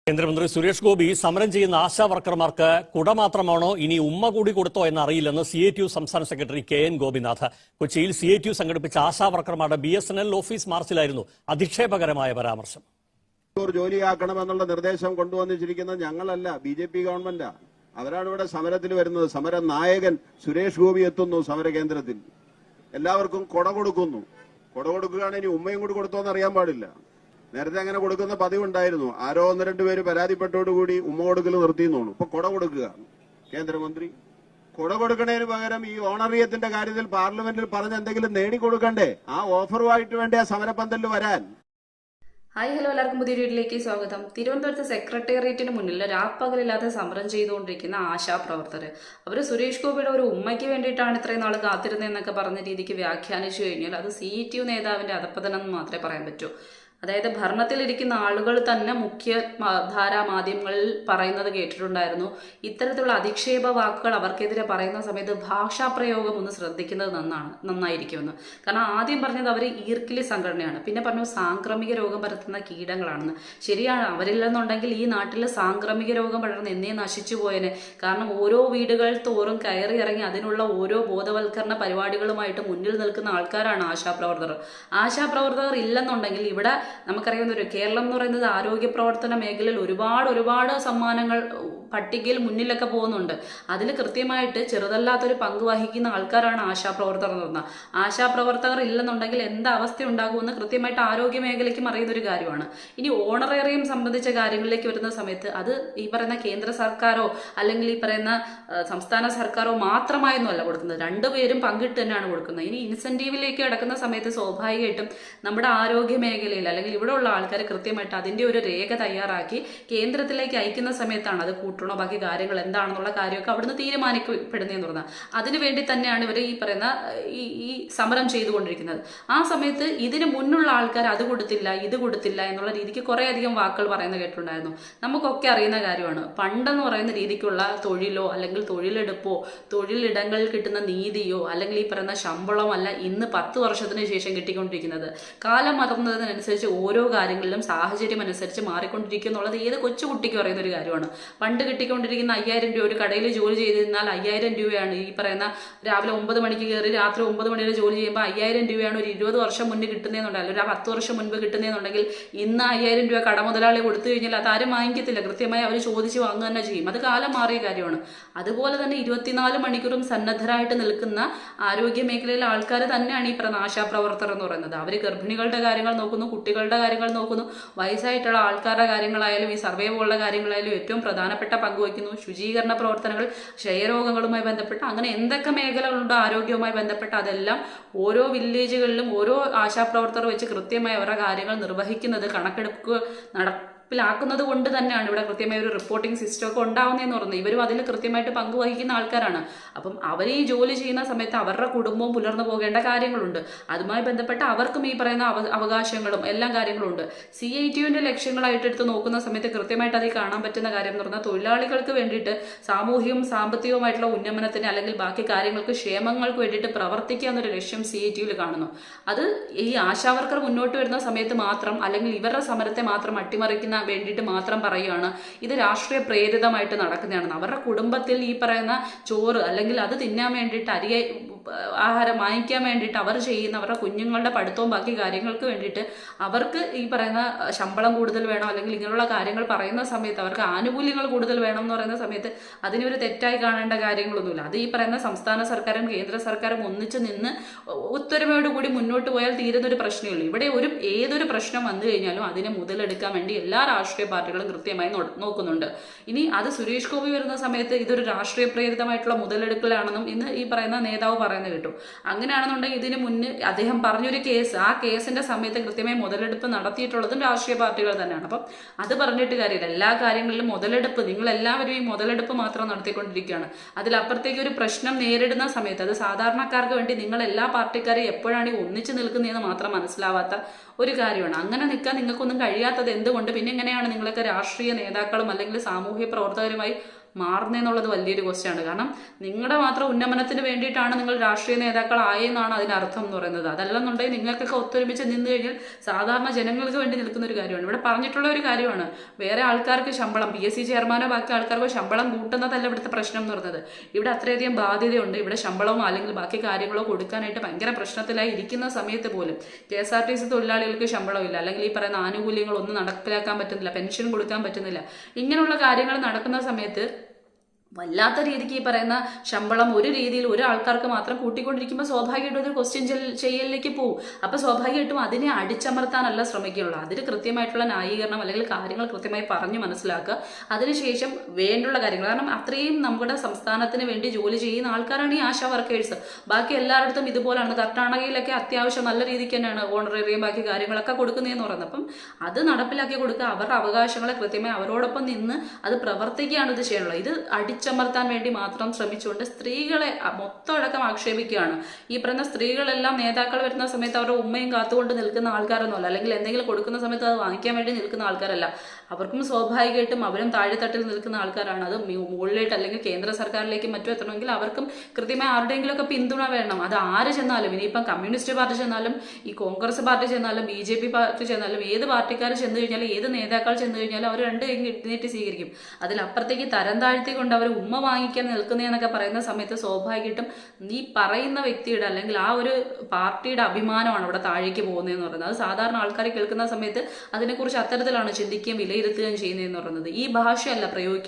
കേന്ദ്രമന്ത്രി സുരേഷ് ഗോപി സമരം ചെയ്യുന്ന ആശാ വർക്കർമാർക്ക് കുട മാത്രമാണോ ഇനി ഉമ്മ കൂടി കൊടുത്തോ എന്നറിയില്ലെന്ന് CITU സംസ്ഥാന സെക്രട്ടറി KN ഗോപിനാഥ്. കൊച്ചിയിൽ CITU സംഘടിപ്പിച്ച ആശാ വർക്കർമാരുടെ BSNL ഓഫീസ് മാർച്ചിലായിരുന്നു അധിക്ഷേപകരമായ പരാമർശം. ജോലിയാക്കണമെന്നുള്ള നിർദ്ദേശം കൊണ്ടുവന്നിരിക്കുന്നത് ഞങ്ങളല്ല, BJP ഗവൺമെന്റാ. അവരാണ് ഇവിടെ സമരത്തിൽ വരുന്നത്. സമര നായകൻ സുരേഷ് ഗോപി എത്തുന്നു സമരകേന്ദ്രത്തിൽ. എല്ലാവർക്കും കൊട കൊടുക്കുന്നു. കൊട കൊടുക്കുകയാണെങ്കിൽ ഇനി ഉമ്മയും കൂടി കൊടുത്തോന്ന് അറിയാൻ പാടില്ല. നേരത്തെ അങ്ങനെ കൊടുക്കുന്ന പതിവുണ്ടായിരുന്നു. ആരോ 1-2 പേര് പരാതിപ്പെട്ടോടുകൂടി ഉമ്മ കൊടുക്കൽ നിർത്തിയെന്നോളൂ. ഇപ്പൊ കൊട കൊടുക്കുക കേന്ദ്രമന്ത്രി. കൊട കൊടുക്കുന്നതിന് പകരം ഈ ഓണറിയത്തിന്റെ കാര്യത്തിൽ പാർലമെന്റിൽ പറഞ്ഞ് എന്തെങ്കിലും നേടിക്കൊടുക്കണ്ടേ? ആ ഓഫറുമായിട്ട് വേണ്ടി ആ സമരപന്തലിൽ വരാൻ. ഹായ് ഹലോ, എല്ലാവർക്കും പുതിയ വീഡിയോയിലേക്ക് സ്വാഗതം. തിരുവനന്തപുരത്ത് സെക്രട്ടേറിയറ്റിന് മുന്നിൽ രാപ്പകലില്ലാതെ സമരം ചെയ്തുകൊണ്ടിരിക്കുന്ന ആശാപ്രവർത്തകർ അവർ സുരേഷ് ഗോപിയുടെ ഒരു ഉമ്മയ്ക്ക് വേണ്ടിയിട്ടാണ് ഇത്രയും നാൾ കാത്തിരുന്നതെന്നൊക്കെ പറഞ്ഞ രീതിക്ക് വ്യാഖ്യാനിച്ചു കഴിഞ്ഞാൽ അത് CITU നേതാവിന്റെ അധപ്പതനം എന്ന് മാത്രമേ പറയാൻ പറ്റൂ. അതായത് ഭരണത്തിലിരിക്കുന്ന ആളുകൾ തന്നെ മുഖ്യധാരാ മാധ്യമങ്ങളിൽ പറയുന്നത് കേട്ടിട്ടുണ്ടായിരുന്നു. ഇത്തരത്തിലുള്ള അധിക്ഷേപ വാക്കുകൾ അവർക്കെതിരെ പറയുന്ന സമയത്ത് ഭാഷാപ്രയോഗം ഒന്ന് ശ്രദ്ധിക്കുന്നത് നന്നായിരിക്കുമെന്ന്. കാരണം ആദ്യം പറഞ്ഞത് അവർ ഈർക്കിലി സംഘടനയാണ്, പിന്നെ പറഞ്ഞു സാംക്രമിക രോഗം പരത്തുന്ന കീടങ്ങളാണെന്ന്. ശരിയാണ്, അവരില്ലെന്നുണ്ടെങ്കിൽ ഈ നാട്ടിൽ സാംക്രമിക രോഗം പടർന്ന് എന്നേ നശിച്ചു പോയനെ. കാരണം ഓരോ വീടുകൾ തോറും കയറി ഇറങ്ങി അതിനുള്ള ഓരോ ബോധവൽക്കരണ പരിപാടികളുമായിട്ട് മുന്നിൽ നിൽക്കുന്ന ആൾക്കാരാണ് ആശാപ്രവർത്തകർ. ആശാപ്രവർത്തകർ ഇല്ലെന്നുണ്ടെങ്കിൽ ഇവിടെ നമുക്കറിയാവുന്ന ഒരു കേരളം എന്ന് പറയുന്നത് ആരോഗ്യ പ്രവർത്തന മേഖലയിൽ ഒരുപാട് സമ്മാനങ്ങൾ പട്ടികയിൽ മുന്നിലൊക്കെ പോകുന്നുണ്ട്. അതിൽ കൃത്യമായിട്ട് ചെറുതല്ലാത്തൊരു പങ്ക് വഹിക്കുന്ന ആൾക്കാരാണ് ആശാപ്രവർത്തകർ എന്ന് പറഞ്ഞാൽ. ആശാപ്രവർത്തകർ ഇല്ലെന്നുണ്ടെങ്കിൽ എന്താ അവസ്ഥ ഉണ്ടാകുമെന്ന് കൃത്യമായിട്ട് ആരോഗ്യ മേഖലയ്ക്കും അറിയുന്നൊരു കാര്യമാണ്. ഇനി ഓണറേറിയം സംബന്ധിച്ച കാര്യങ്ങളിലേക്ക് വരുന്ന സമയത്ത് അത് ഈ പറയുന്ന കേന്ദ്ര സർക്കാരോ അല്ലെങ്കിൽ ഈ പറയുന്ന സംസ്ഥാന സർക്കാരോ മാത്രമായൊന്നുമല്ല കൊടുക്കുന്നത്, രണ്ടുപേരും പങ്കിട്ട് തന്നെയാണ് കൊടുക്കുന്നത്. ഇനി ഇൻസെന്റീവിലേക്ക് കിടക്കുന്ന സമയത്ത് സ്വാഭാവികമായിട്ടും നമ്മുടെ ആരോഗ്യ മേഖലയിൽ അല്ലെങ്കിൽ ഇവിടെ ഉള്ള ആൾക്കാർ കൃത്യമായിട്ട് അതിന്റെ ഒരു രേഖ തയ്യാറാക്കി കേന്ദ്രത്തിലേക്ക് അയക്കുന്ന സമയത്താണ് അത് കൂട്ടണോ ബാക്കി കാര്യങ്ങൾ എന്താണെന്നുള്ള കാര്യമൊക്കെ അവിടുന്ന് തീരുമാനിക്കപ്പെടുന്നതെന്ന് പറഞ്ഞാൽ അതിനു വേണ്ടി തന്നെയാണ് ഇവർ ഈ പറയുന്ന ഈ സമരം ചെയ്തുകൊണ്ടിരിക്കുന്നത്. ആ സമയത്ത് ഇതിന് മുന്നുള്ള ആൾക്കാർ അത് കൊടുത്തില്ല ഇത് കൊടുത്തില്ല എന്നുള്ള രീതിക്ക് കുറെ അധികം വാക്കുകൾ പറയുന്നത് കേട്ടിട്ടുണ്ടായിരുന്നു. നമുക്കൊക്കെ അറിയുന്ന കാര്യമാണ്. പണ്ടെന്ന് പറയുന്ന രീതിക്കുള്ള തൊഴിലോ അല്ലെങ്കിൽ തൊഴിലെടുപ്പോ തൊഴിലിടങ്ങളിൽ കിട്ടുന്ന നീതിയോ അല്ലെങ്കിൽ ഈ പറയുന്ന ശമ്പളമോ അല്ല ഇന്ന് 10 വർഷത്തിന് ശേഷം കിട്ടിക്കൊണ്ടിരിക്കുന്നത്. കാലം മറന്നതിനനുസരിച്ച് ഓരോ കാര്യങ്ങളിലും സാഹചര്യം അനുസരിച്ച് മാറിക്കൊണ്ടിരിക്കും എന്നുള്ളത് ഏത് കൊച്ചുകുട്ടിക്കും അറിയുന്ന ഒരു കാര്യമാണ്. പണ്ട് കിട്ടിക്കൊണ്ടിരിക്കുന്ന 5000 രൂപ, ഒരു കടയിൽ ജോലി ചെയ്തിരുന്നാൽ 5000 രൂപയാണ്. ഈ പറയുന്ന രാവിലെ 9 മണിക്ക് കയറി രാത്രി 9 മണി വരെ ജോലി ചെയ്യുമ്പോൾ 5000 രൂപയാണ് ഒരു 20 വർഷം മുന്നേ കിട്ടുന്നതെന്നുണ്ടെങ്കിൽ ഒരു 10 വർഷം മുൻപ് കിട്ടുന്നതെന്നുണ്ടെങ്കിൽ ഇന്ന് 5000 രൂപ കട മുതലാളി കൊടുത്തു കഴിഞ്ഞാൽ അതാരും വാങ്ങിക്കത്തില്ല. കൃത്യമായി അവർ ചോദിച്ച് വാങ്ങുക തന്നെ ചെയ്യും. അത് കാലം മാറിയ കാര്യമാണ്. അതുപോലെ തന്നെ 24 മണിക്കൂറും സന്നദ്ധരായിട്ട് നിൽക്കുന്ന ആരോഗ്യ മേഖലയിലെ ആൾക്കാർ തന്നെയാണ് ഈ പറയുന്ന ആശാപ്രവർത്തകർ എന്ന് പറയുന്നത്. അവർ ഗർഭിണികളുടെ കാര്യങ്ങൾ നോക്കുന്നു, കുട്ടികളുടെ കാര്യങ്ങൾ നോക്കുന്നു, വയസ്സായിട്ടുള്ള ആൾക്കാരുടെ കാര്യങ്ങളായാലും ഈ സർവേ പോലുള്ള കാര്യങ്ങളായാലും ഏറ്റവും പ്രധാനപ്പെട്ട പങ്ക് വഹിക്കുന്നു. ശുചീകരണ പ്രവർത്തനങ്ങൾ, ക്ഷയരോഗങ്ങളുമായി ബന്ധപ്പെട്ട് അങ്ങനെ എന്തൊക്കെ മേഖലകളുണ്ടോ ആരോഗ്യവുമായി ബന്ധപ്പെട്ട് അതെല്ലാം ഓരോ വില്ലേജുകളിലും ഓരോ ആശാപ്രവർത്തകർ വെച്ച് കൃത്യമായി അവരുടെ കാര്യങ്ങൾ നിർവഹിക്കുന്നത് കണക്കെടുപ്പ് ാക്കുന്നത് കൊണ്ട് തന്നെയാണ് ഇവിടെ കൃത്യമായ ഒരു റിപ്പോർട്ടിംഗ് സിസ്റ്റം ഒക്കെ ഉണ്ടാവുന്നതെന്ന് പറയുന്നത്. ഇവരും അതിൽ കൃത്യമായിട്ട് പങ്കുവഹിക്കുന്ന ആൾക്കാരാണ്. അപ്പം അവർ ഈ ജോലി ചെയ്യുന്ന സമയത്ത് അവരുടെ കുടുംബവും പുലർന്നു പോകേണ്ട കാര്യങ്ങളുണ്ട്. അതുമായി ബന്ധപ്പെട്ട് അവർക്കും ഈ പറയുന്ന അവകാശങ്ങളും എല്ലാ കാര്യങ്ങളും ഉണ്ട്. CITUവിന്റെ ലക്ഷ്യങ്ങളായിട്ട് എടുത്ത് നോക്കുന്ന സമയത്ത് കൃത്യമായിട്ട് അതിൽ കാണാൻ പറ്റുന്ന കാര്യം എന്ന് പറഞ്ഞാൽ തൊഴിലാളികൾക്ക് വേണ്ടിയിട്ട് സാമൂഹികവും സാമ്പത്തികവുമായിട്ടുള്ള ഉന്നമനത്തിന് അല്ലെങ്കിൽ ബാക്കി കാര്യങ്ങൾക്ക് ക്ഷേമങ്ങൾക്ക് വേണ്ടിയിട്ട് പ്രവർത്തിക്കുക എന്നൊരു ലക്ഷ്യം CITUവിൽ കാണുന്നു. അത് ഈ ആശാവർക്കർ മുന്നോട്ട് വരുന്ന സമയത്ത് മാത്രം അല്ലെങ്കിൽ ഇവരുടെ സമരത്തെ മാത്രം അട്ടിമറിക്കുന്ന വേണ്ടിയിട്ട് മാത്രം പറയുകയാണ് ഇത് രാഷ്ട്രീയ പ്രേരിതമായിട്ട് നടക്കുന്നതാണെന്ന്. അവരുടെ കുടുംബത്തിൽ ഈ പറയുന്ന ചോറ് അല്ലെങ്കിൽ അത് തിന്നാൻ വേണ്ടിയിട്ട് ആഹാരം വാങ്ങിക്കാൻ വേണ്ടിയിട്ട് അവർ ചെയ്യുന്ന അവരുടെ കുഞ്ഞുങ്ങളുടെ പഠിത്തവും ബാക്കി കാര്യങ്ങൾക്ക് വേണ്ടിയിട്ട് അവർക്ക് ഈ പറയുന്ന ശമ്പളം കൂടുതൽ വേണം അല്ലെങ്കിൽ ഇങ്ങനെയുള്ള കാര്യങ്ങൾ പറയുന്ന സമയത്ത് അവർക്ക് ആനുകൂല്യങ്ങൾ കൂടുതൽ വേണം എന്ന് പറയുന്ന സമയത്ത് അതിനൊരു തെറ്റായി കാണേണ്ട കാര്യങ്ങളൊന്നുമില്ല. അത് ഈ പറയുന്ന സംസ്ഥാന സർക്കാരും കേന്ദ്ര സർക്കാരും ഒന്നിച്ച് നിന്ന് ഒത്തൊരുമയോടുകൂടി മുന്നോട്ട് പോയാൽ തീരുന്നൊരു പ്രശ്നമുള്ളൂ. ഇവിടെ ഏതൊരു പ്രശ്നം വന്നു കഴിഞ്ഞാലും അതിനെ മുതലെടുക്കാൻ വേണ്ടി എല്ലാ രാഷ്ട്രീയ പാർട്ടികളും കൃത്യമായി നോക്കുന്നുണ്ട്. ഇനി അത് സുരേഷ് ഗോപി വരുന്ന സമയത്ത് ഇതൊരു രാഷ്ട്രീയ പ്രേരിതമായിട്ടുള്ള മുതലെടുക്കലാണെന്നും ഇന്ന് ഈ പറയുന്ന നേതാവ് പറയുന്നത് കിട്ടും. അങ്ങനെയാണെന്നുണ്ടെങ്കിൽ ഇതിന് മുന്നേ അദ്ദേഹം പറഞ്ഞൊരു കേസ്, ആ കേസിന്റെ സമയത്ത് കൃത്യമായി മുതലെടുപ്പ് നടത്തിയിട്ടുള്ളതും രാഷ്ട്രീയ പാർട്ടികൾ തന്നെയാണ്. അപ്പം അത് പറഞ്ഞിട്ട് കാര്യമില്ല. എല്ലാ കാര്യങ്ങളിലും മുതലെടുപ്പ്, നിങ്ങൾ എല്ലാവരും ഈ മുതലെടുപ്പ് മാത്രം നടത്തിക്കൊണ്ടിരിക്കുകയാണ്. അതിലപ്പുറത്തേക്ക് ഒരു പ്രശ്നം നേരിടുന്ന സമയത്ത് അത് സാധാരണക്കാർക്ക് വേണ്ടി നിങ്ങൾ എല്ലാ പാർട്ടിക്കാരെയും എപ്പോഴാണ് ഈ ഒന്നിച്ചു നിൽക്കുന്നതെന്ന് മാത്രം മനസ്സിലാവാത്ത ഒരു കാര്യമാണ്. അങ്ങനെ നിൽക്കാൻ നിങ്ങൾക്കൊന്നും കഴിയാത്തത് എന്തുകൊണ്ട്? പിന്നെ എങ്ങനെയാണ് നിങ്ങളൊക്കെ രാഷ്ട്രീയ നേതാക്കളും അല്ലെങ്കിൽ സാമൂഹ്യ പ്രവർത്തകരുമായി മാറുന്നതെന്നുള്ളത് വലിയൊരു ക്വസ്റ്റ്യാണ്. കാരണം നിങ്ങളുടെ മാത്രം ഉന്നമനത്തിന് വേണ്ടിയിട്ടാണ് നിങ്ങൾ രാഷ്ട്രീയ നേതാക്കളായെന്നാണ് അതിനർത്ഥം എന്ന് പറയുന്നത്. അതല്ലെന്നുണ്ടെങ്കിൽ നിങ്ങൾക്കൊക്കെ ഒത്തൊരുമിച്ച് നിന്ന് കഴിഞ്ഞാൽ സാധാരണ ജനങ്ങൾക്ക് വേണ്ടി നിൽക്കുന്ന ഒരു കാര്യമാണ്. ഇവിടെ പറഞ്ഞിട്ടുള്ള ഒരു കാര്യമാണ്, വേറെ ആൾക്കാർക്ക് ശമ്പളം, PSC ചെയർമാനോ ബാക്കി ആൾക്കാർക്കോ ശമ്പളം കൂട്ടുന്നതല്ല ഇവിടുത്തെ പ്രശ്നം എന്ന് പറയുന്നത്. ഇവിടെ അത്രയധികം ബാധ്യതയുണ്ട്. ഇവിടെ ശമ്പളമോ അല്ലെങ്കിൽ ബാക്കി കാര്യങ്ങളോ കൊടുക്കാനായിട്ട് ഭയങ്കര പ്രശ്നത്തിലായി ഇരിക്കുന്ന സമയത്ത് പോലും KSRTC തൊഴിലാളികൾക്ക് ശമ്പളമില്ല, അല്ലെങ്കിൽ ഈ പറയുന്ന ആനുകൂല്യങ്ങളൊന്നും നടപ്പിലാക്കാൻ പറ്റുന്നില്ല, പെൻഷൻ കൊടുക്കാൻ പറ്റുന്നില്ല. ഇങ്ങനെയുള്ള കാര്യങ്ങൾ നടക്കുന്ന സമയത്ത് വല്ലാത്ത രീതിക്ക് ഈ പറയുന്ന ശമ്പളം ഒരു രീതിയിൽ ഒരു ആൾക്കാർക്ക് മാത്രം കൂട്ടിക്കൊണ്ടിരിക്കുമ്പോൾ സ്വാഭാവികമായിട്ടും ഒരു ക്വസ്റ്റ്യൻ ചെയ്യലിലേക്ക് പോകും. അപ്പോൾ സ്വാഭാവികമായിട്ടും അതിനെ അടിച്ചമർത്താനല്ല ശ്രമിക്കുള്ളൂ. അതിന് കൃത്യമായിട്ടുള്ള ന്യായീകരണം അല്ലെങ്കിൽ കാര്യങ്ങൾ കൃത്യമായി പറഞ്ഞു മനസ്സിലാക്കുക. അതിനുശേഷം വേണ്ടുള്ള കാര്യങ്ങൾ, കാരണം അത്രയും നമ്മുടെ സംസ്ഥാനത്തിന് വേണ്ടി ജോലി ചെയ്യുന്ന ആൾക്കാരാണ് ഈ ആശാ വർക്കേഴ്സ്. ബാക്കി എല്ലായിടത്തും ഇതുപോലെയാണ്. കർണാടകയിലൊക്കെ അത്യാവശ്യം നല്ല രീതിക്ക് തന്നെയാണ് ഓണറേറിയം ബാക്കി കാര്യങ്ങളൊക്കെ കൊടുക്കുന്നതെന്ന് പറയുന്നത്. അപ്പം അത് നടപ്പിലാക്കി കൊടുക്കുക, അവരുടെ അവകാശങ്ങളെ കൃത്യമായി അവരോടൊപ്പം നിന്ന് അത് പ്രവർത്തിക്കുകയാണ് ഇത് ചെയ്യാനുള്ളത്. ഇത് അടിച്ചമർത്താൻ വേണ്ടി മാത്രം ശ്രമിച്ചുകൊണ്ട് സ്ത്രീകളെ മൊത്തം അടക്കം ആക്ഷേപിക്കുകയാണ്. ഈ പറയുന്ന സ്ത്രീകളെല്ലാം നേതാക്കൾ വരുന്ന സമയത്ത് അവരുടെ ഉമ്മയും കാത്തുകൊണ്ട് നിൽക്കുന്ന ആൾക്കാരൊന്നുമല്ല, അല്ലെങ്കിൽ എന്തെങ്കിലും കൊടുക്കുന്ന സമയത്ത് അത് വാങ്ങിക്കാൻ വേണ്ടി നിൽക്കുന്ന ആൾക്കാരല്ല. അവർക്കും സ്വാഭാവികമായിട്ടും അവരും താഴെത്തട്ടിൽ നിൽക്കുന്ന ആൾക്കാരാണ്. അത് മുകളിലേക്ക് അല്ലെങ്കിൽ കേന്ദ്ര സർക്കാരിലേക്ക് മറ്റും എത്തണമെങ്കിൽ അവർക്കും കൃത്യമായി ആരുടെയെങ്കിലുമൊക്കെ പിന്തുണ വേണം. അത് ആര് ചെന്നാലും, ഇനിയിപ്പം കമ്മ്യൂണിസ്റ്റ് പാർട്ടി ചെന്നാലും, ഈ കോൺഗ്രസ് പാർട്ടി ചെന്നാലും, BJP പാർട്ടി ചെന്നാലും, ഏത് പാർട്ടിക്കാർ ചെന്ന് കഴിഞ്ഞാലും, ഏത് നേതാക്കൾ ചെന്ന് കഴിഞ്ഞാലും അവർ രണ്ട് എഴുന്നേറ്റ് സ്വീകരിക്കും. അതിലപ്പുറത്തേക്ക് തരം താഴ്ത്തിക്കൊണ്ട് അവർ ഉമ്മ വാങ്ങിക്കാൻ നിൽക്കുന്നതെന്നൊക്കെ പറയുന്ന സമയത്ത് സ്വാഭാവികമായിട്ടും നീ പറയുന്ന വ്യക്തിയുടെ അല്ലെങ്കിൽ ആ ഒരു പാർട്ടിയുടെ അഭിമാനമാണ് അവിടെ താഴേക്ക് പോകുന്നതെന്ന് പറയുന്നത്. അത് സാധാരണ ആൾക്കാർ കേൾക്കുന്ന സമയത്ത് അതിനെക്കുറിച്ച് അത്തരത്തിലാണ് ചിന്തിക്കുകയും വിലയിരുത്തുകയും ചെയ്യുന്നതെന്ന് പറയുന്നത്. ഈ ഭാഷയല്ല പ്രയോഗിക്കേണ്ടത്.